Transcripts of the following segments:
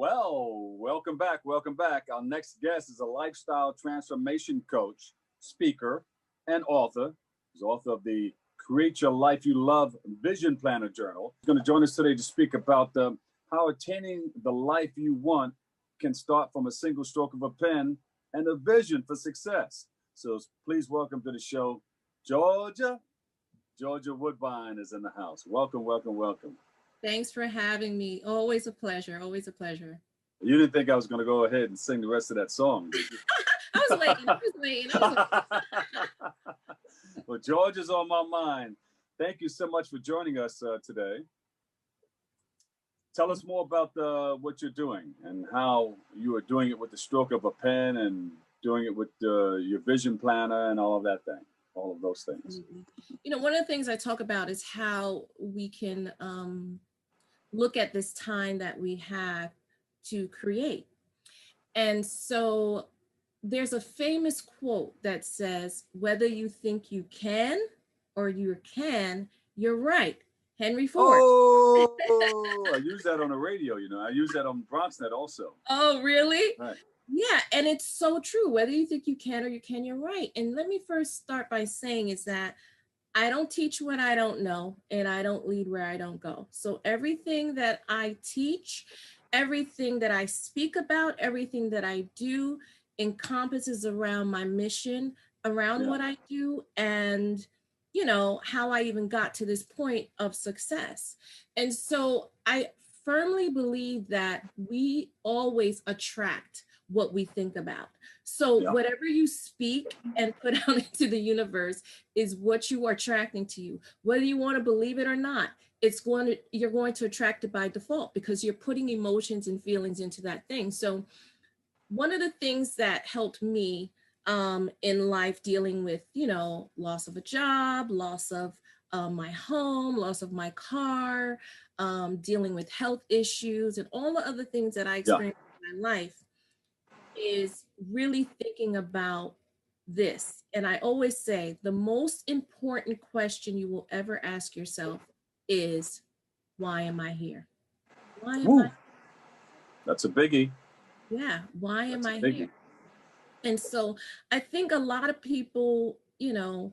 Well, welcome back. Welcome back. Our next guest is a lifestyle transformation coach, speaker, and author. He's author of the Create Your Life You Love Vision Planner Journal. He's going to join us today to speak about how attaining the life you want can start from a single stroke of a pen and a vision for success. So please welcome to the show, Georgia. Georgia Woodbine is in the house. Welcome, welcome, welcome. Thanks for having me. Always a pleasure. Always a pleasure. You didn't think I was going to go ahead and sing the rest of that song, did you? I was waiting. Well, Georgia's on my mind. Thank you so much for joining us today. Tell us more about what you're doing and how you are doing it with the stroke of a pen and doing it with your vision planner and all of that thing. All of those things. You know, one of the things I talk about is how we can look at this time that we have to create. And so there's a famous quote that says, whether you think you can or you can, you're right. Henry Ford. Oh, I use that on the radio, you know. I use that on BronxNet also. Oh, really? Right. Yeah, and it's so true. Whether you think you can or you can, you're right. And let me first start by saying is that I don't teach what I don't know, and I don't lead where I don't go. So everything that I teach, everything that I speak about, everything that I do encompasses around my mission, around what I do, and you know, how I even got to this point of success. And so I firmly believe that we always attract what we think about. So whatever you speak and put out into the universe is what you are attracting to you. Whether you want to believe it or not, you're going to attract it by default because you're putting emotions and feelings into that thing. So one of the things that helped me in life dealing with, you know, loss of a job, loss of my home, loss of my car, dealing with health issues and all the other things that I experienced in my life is really thinking about this. And I always say the most important question you will ever ask yourself is, why am I here? Why am I? That's a biggie. Yeah, why am I here? And so I think a lot of people, you know,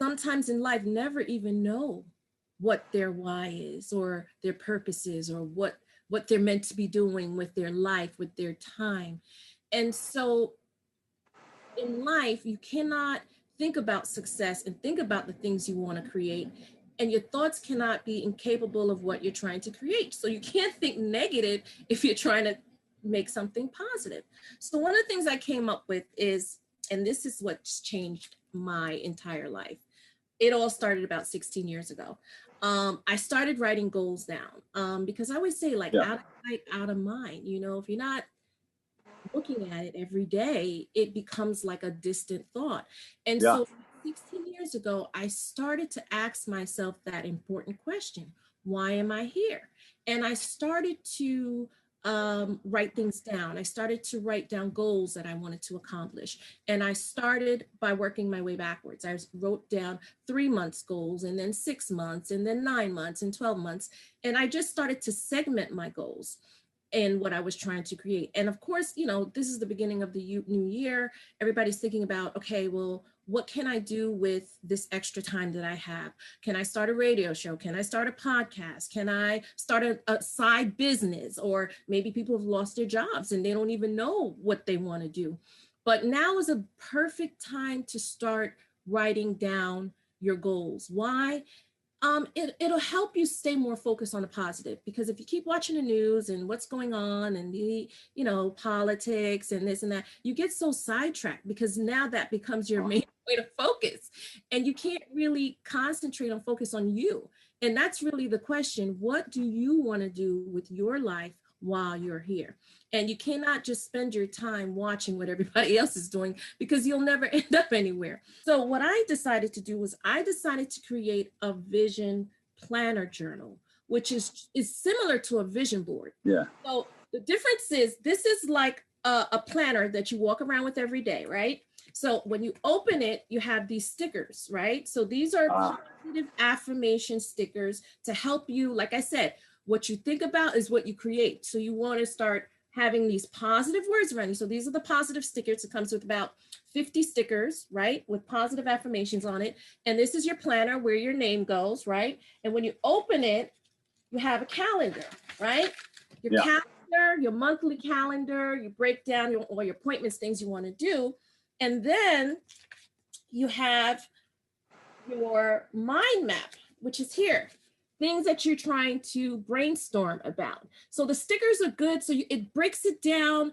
sometimes in life never even know what their why is or their purpose is or what they're meant to be doing with their life, with their time. And so in life, you cannot think about success and think about the things you want to create, and your thoughts cannot be incapable of what you're trying to create. So you can't think negative if you're trying to make something positive. So one of the things I came up with is, and this is what's changed my entire life. It all started about 16 years ago. I started writing goals down because I always say like out of sight, out of mind. You know, if you're not looking at it every day, it becomes like a distant thought. And so 16 years ago, I started to ask myself that important question, why am I here? And I started to write things down. I started to write down goals that I wanted to accomplish. And I started by working my way backwards. I wrote down 3 months goals and then 6 months and then 9 months and 12 months. And I just started to segment my goals and what I was trying to create. And of course, you know, this is the beginning of the new year. Everybody's thinking about, okay, well, what can I do with this extra time that I have? Can I start a radio show? Can I start a podcast? Can I start a side business? Or maybe people have lost their jobs and they don't even know what they want to do. But now is a perfect time to start writing down your goals. Why? It'll help you stay more focused on the positive, because if you keep watching the news and what's going on and the, you know, politics and this and that, you get so sidetracked because now that becomes your main way to focus and you can't really concentrate on focus on you. And that's really the question. What do you want to do with your life while you're here? And you cannot just spend your time watching what everybody else is doing because you'll never end up anywhere. So what I decided to do was I decided to create a vision planner journal, which is similar to a vision board. Yeah. So the difference is this is like a planner that you walk around with every day, right? So when you open it, you have these stickers, right? So these are positive affirmation stickers to help you, like I said, what you think about is what you create. So you want to start having these positive words around you. So these are the positive stickers. It comes with about 50 stickers, right? With positive affirmations on it. And this is your planner where your name goes, right? And when you open it, you have a calendar, right? Your calendar, your monthly calendar, you break down all your appointments, things you want to do. And then you have your mind map, which is here. Things that you're trying to brainstorm about. So the stickers are good. So it breaks it down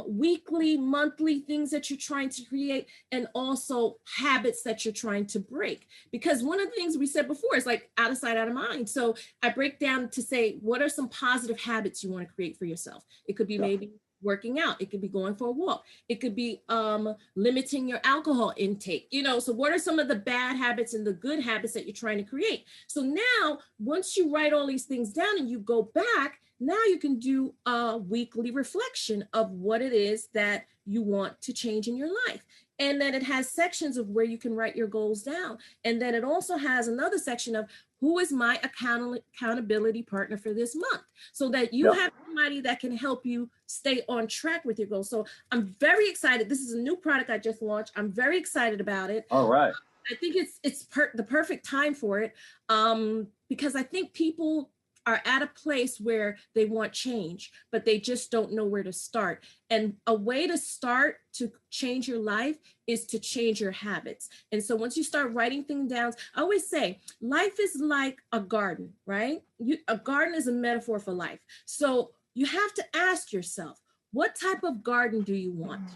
weekly, monthly, things that you're trying to create, and also habits that you're trying to break. Because one of the things we said before is like out of sight, out of mind. So I break down to say, what are some positive habits you want to create for yourself? It could be maybe working out. It could be going for a walk. It could be limiting your alcohol intake. So what are some of the bad habits and the good habits that you're trying to create? So now, once you write all these things down and you go back, now you can do a weekly reflection of what it is that you want to change in your life. And then it has sections of where you can write your goals down. And then it also has another section of who is my accountability partner for this month, so that you have somebody that can help you stay on track with your goals. So I'm very excited. This is a new product I just launched. I'm very excited about it. All right. I think it's the perfect time for it because I think people are at a place where they want change, but they just don't know where to start. And a way to start to change your life is to change your habits. And so once you start writing things down, I always say life is like a garden, right? A garden is a metaphor for life. So you have to ask yourself, what type of garden do you want?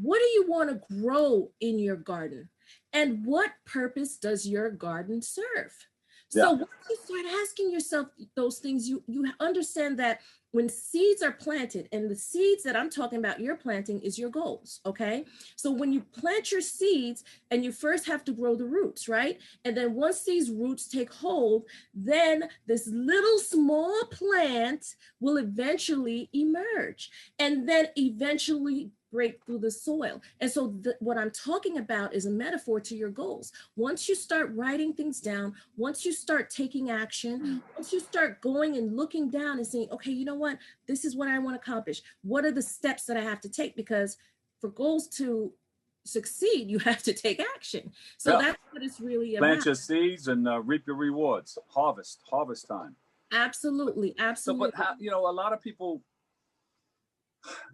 What do you want to grow in your garden? And what purpose does your garden serve? So once you start asking yourself those things, you understand that when seeds are planted, and the seeds that I'm talking about you're planting is your goals, okay? So when you plant your seeds, and you first have to grow the roots, right? And then once these roots take hold, then this little small plant will eventually emerge, and then eventually break through the soil. And so what I'm talking about is a metaphor to your goals. Once you start writing things down, once you start taking action, once you start going and looking down and saying, okay, you know what, this is what I want to accomplish. What are the steps that I have to take? Because for goals to succeed, you have to take action. So that's what it's really about. Plant your seeds and reap your rewards. Harvest time. Absolutely. So, but how, a lot of people,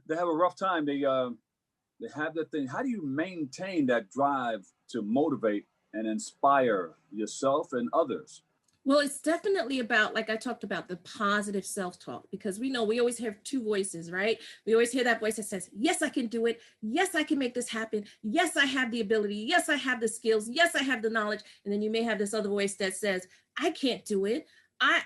they have a rough time. They have that thing. How do you maintain that drive to motivate and inspire yourself and others? Well, it's definitely about, like I talked about, the positive self-talk, because we know we always have two voices, right? We always hear that voice that says, yes, I can do it. Yes, I can make this happen. Yes, I have the ability. Yes, I have the skills. Yes, I have the knowledge. And then you may have this other voice that says, I can't do it. I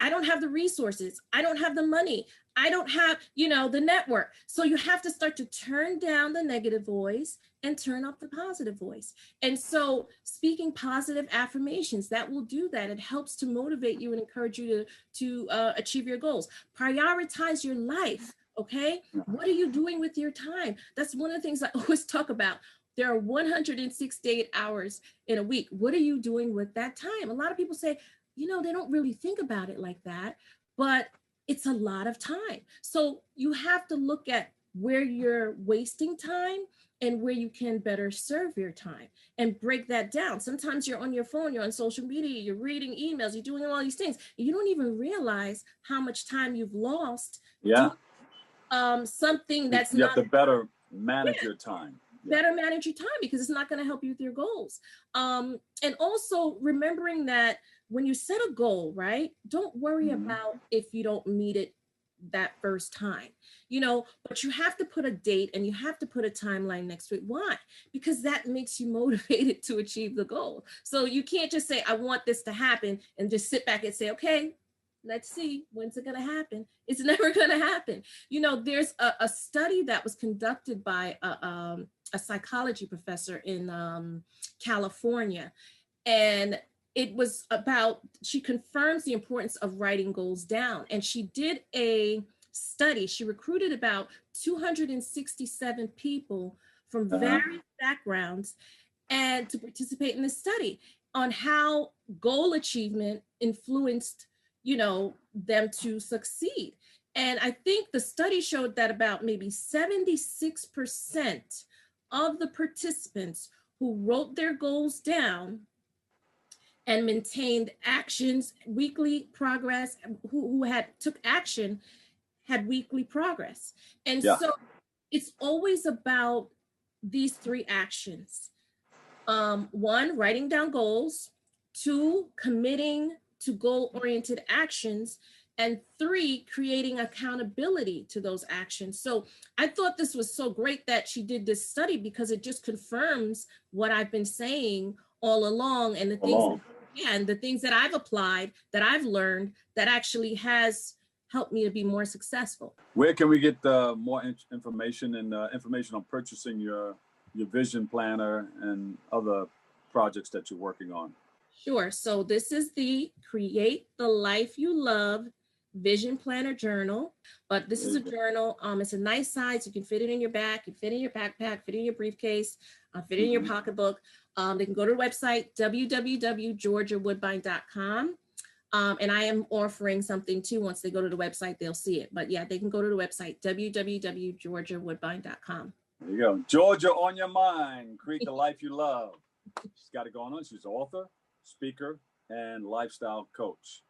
don't have the resources. I don't have the money. I don't have, the network. So you have to start to turn down the negative voice and turn up the positive voice. And so speaking positive affirmations, that will do that. It helps to motivate you and encourage you to achieve your goals. Prioritize your life. Okay. What are you doing with your time? That's one of the things I always talk about. There are 168 hours in a week. What are you doing with that time? A lot of people say, they don't really think about it like that, but it's a lot of time. So you have to look at where you're wasting time and where you can better serve your time and break that down. Sometimes you're on your phone, you're on social media, you're reading emails, you're doing all these things. You don't even realize how much time you've lost. Yeah. To, something that's you have to better manage your time. Better manage your time, because it's not going to help you with your goals. And also remembering that when you set a goal, right, don't worry about if you don't meet it that first time, but you have to put a date and you have to put a timeline next to it. Why? Because that makes you motivated to achieve the goal. So you can't just say, I want this to happen, and just sit back and say, okay, let's see, when's it going to happen? It's never going to happen. There's a study that was conducted by a psychology professor in California. And it was about, she confirms the importance of writing goals down. And she did a study. She recruited about 267 people from various backgrounds and to participate in this study on how goal achievement influenced them to succeed. And I think the study showed that about maybe 76% of the participants who wrote their goals down and maintained actions, weekly progress, who took action, had weekly progress. And so it's always about these three actions. One, writing down goals. Two, committing to goal-oriented actions. And three, creating accountability to those actions. So I thought this was so great that she did this study, because it just confirms what I've been saying all along, and the things that I've applied, that I've learned, that actually has helped me to be more successful. Where can we get more information and information on purchasing your vision planner and other projects that you're working on? Sure. So this is the Create the Life You Love Vision Planner Journal. But this is a journal. It's a nice size. You can fit it in your bag, you can fit it in your backpack, fit it in your briefcase, fit it in your pocketbook. They can go to the website, www.georgiawoodbine.com. And I am offering something too. Once they go to the website, they'll see it. But yeah, they can go to the website, www.georgiawoodbine.com. There you go. Georgia on your mind. Create the life you love. She's got it going on. She's an author, speaker, and lifestyle coach.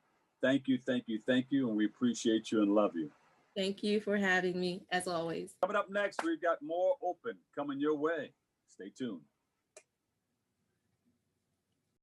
Thank you, thank you, thank you. And we appreciate you and love you. Thank you for having me, as always. Coming up next, we've got more open coming your way. Stay tuned.